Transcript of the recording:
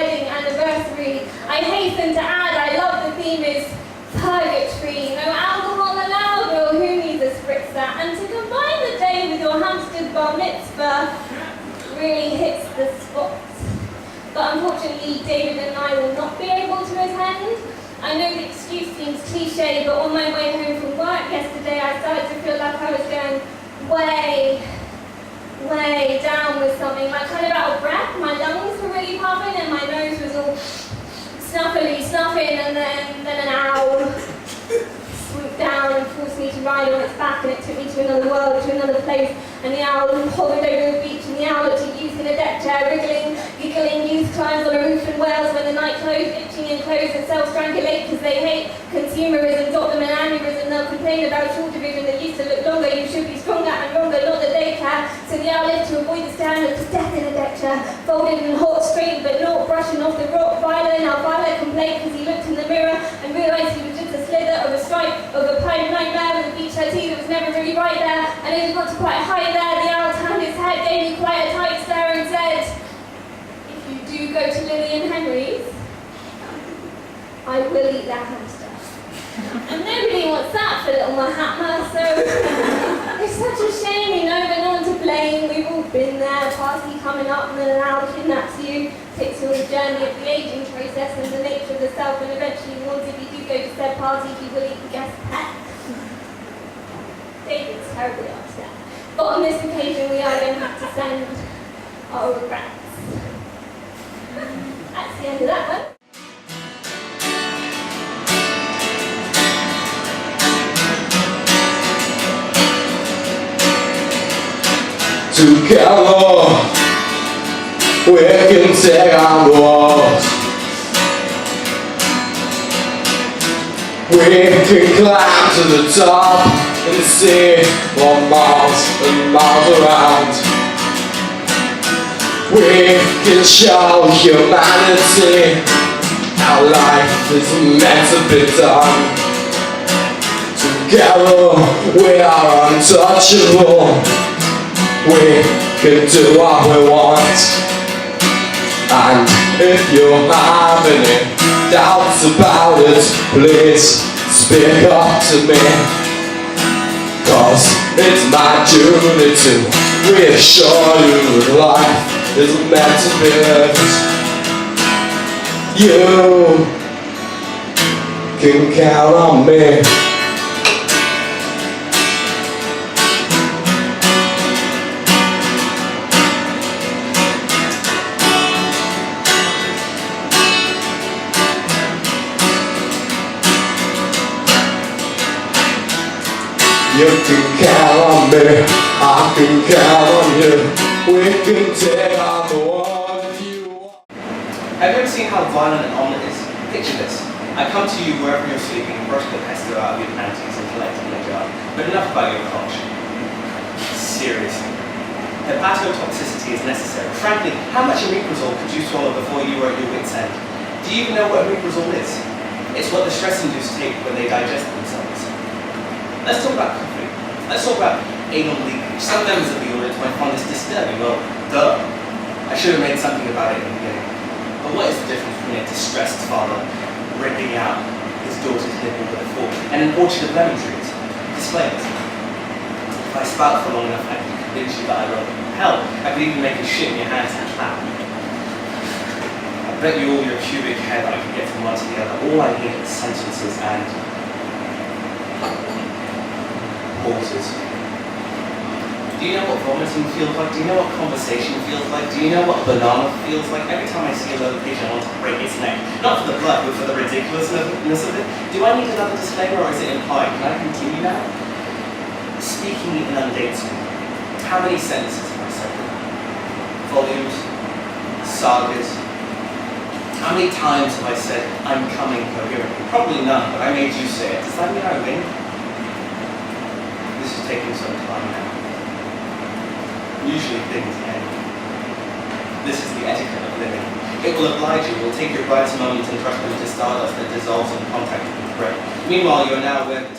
wedding anniversary. I hasten to add, I love the theme is purgatory. No alcohol allowed, or who needs a spritzer? And to combine the day with your hamster's bar mitzvah really hits the spot. But unfortunately, David and I will not be able to attend. I know the excuse seems cliche, but on my way home from work yesterday, I started to feel like I was going way down with something, like kind of out of breath. My lungs were really puffing and my nose was all snuffing, and then an owl swooped down and forced me to ride on its back, and it took me to another world, to another place, and the owl hovered over the beach, and the owl looked at youth in a deck chair, wriggling, giggling. Youth climbs on a roof in Wales when the night closed, itching in clothes and self-strangulate because they hate consumerism, got them an aneurysm. They'll complain about short division that used to look longer. You should be stronger and longer, not that they care. So the owl lived to avoid the standard to death in a deck chair, folded and hot, straight but not brushing off the rock. Now Violet complained because he looked in the mirror and realised he was just a slither of a stripe of a pipe nightmare with a beach tea that was never really right there. And as he got to quite high there, the owl turned his head, gave me quite a tight stare and said, "If you do go to Lily and Henry's, I will eat that hamster." And nobody wants that for little Mahatma, so it's such a shame, but no one to blame. We've all been there, party coming up and then an owl kidnaps you, takes you on the journey of the aging process and the nature of the self, and eventually warns if you do go to said party, he will eat the guest pet. David's terribly upset. But on this occasion, we are going to have to send our regrets. That's the end of that one. Together, we can take on the world. We can climb to the top and see what miles and miles around. We can show humanity how life is meant to be done. Together, we are untouchable. We can do what we want. And if you have any doubts about it, please speak up to me, 'cause it's my duty to reassure you that life is meant to be lived. You can count on me. You can count on me, I can count on you. We can take on the world if you want. Have you ever seen how violent an omelette is? Picture this. I come to you wherever you're sleeping and brush the pesto out of your panties and collect it in a jar. But enough about your crotch. Seriously. Hepatotoxicity is necessary. Frankly, how much omeprazole could you swallow before you were at your wit's end? Do you even know what omeprazole is? It's what the stress-induced take when they digest themselves. Let's talk about coffee. Let's talk about anal leakage. Some members of the audience might find this disturbing. Well, duh. I should have made something about it in the beginning. But what is the difference between a distressed father ripping out his daughter's nipple with a fork and an orchard of lemon trees? Explain it. If I spout for long enough, I can convince you that I will. Hell, I could even make you shit in your hands and clap. I bet you all your pubic hair that I could get from one to the other. All I need is sentences and pauses. Do you know what vomiting feels like? Do you know what conversation feels like? Do you know what a banana feels like? Every time I see a location, I want to break its neck. Not for the blood, but for the ridiculousness of it. Do I need another disclaimer, or is it implied? Can I continue now? Speaking inundates me. How many sentences have I said? Volumes? Sagas? How many times have I said, I'm coming coherently? Probably none, but I made you say it. Does that mean I win? This is taking some time now. Usually things end. This is the etiquette of living. It will oblige you. It will take your brightest moments and crush them into stardust that dissolves in contact with the breath. Meanwhile, you are now aware of the